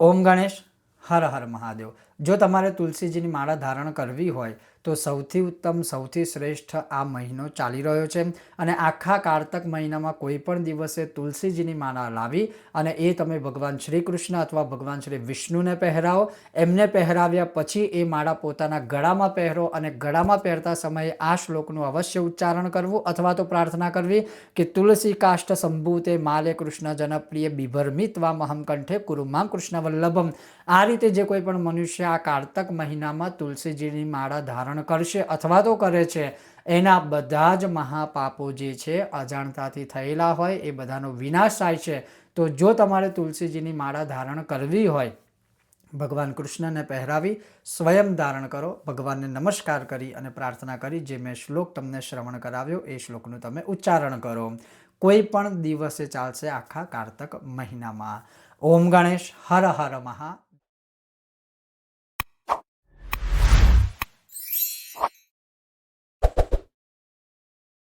ઓમ ગણેશ, હર હર મહાદેવ। જો તમારે તુલસીજીની માળા ધારણ કરવી હોય તો સૌથી ઉત્તમ, સૌથી શ્રેષ્ઠ આ મહિનો ચાલી રહ્યો છે અને આખા કારતક મહિનામાં કોઈ પણ દિવસે તુલસીજીની માળા લાવી અને એ તમે ભગવાન શ્રી કૃષ્ણ અથવા ભગવાન શ્રી વિષ્ણુને પહેરાવો। એમને પહેરાવ્યા પછી એ માળા પોતાના ગળામાં પહેરો અને ગળામાં પહેરતા સમયે આ શ્લોકનું અવશ્ય ઉચ્ચારણ કરવું અથવા તો પ્રાર્થના કરવી કે તુલસી કાષ્ઠ સંભૂતે માલે કૃષ્ણ જનપ્રિય બિભર્મિત્વા મહમ કંઠે કુરુમામ કૃષ્ણ વલ્લભમ। આ રીતે જે કોઈ પણ મનુષ્ય આ કારતક મહિનામાં તુલસીજીની માળા ધારણ કરશે અથવા તો કરે છે એના બધા જ મહાપાપો જે છે અજાણતાથી થયેલા હોય એ બધાનો વિનાશ થાય છે। તો જો તમારે તુલસીજીની માળા ધારણ કરવી હોય, ભગવાન કૃષ્ણને પહેરાવી સ્વયં ધારણ કરો, ભગવાનને નમસ્કાર કરી અને પ્રાર્થના કરી જે મેં શ્લોક તમને શ્રવણ કરાવ્યો એ શ્લોકનું તમે ઉચ્ચારણ કરો। કોઈ પણ દિવસે ચાલશે આખા કારતક મહિનામાં। ઓમ ગણેશ, હર હર મહા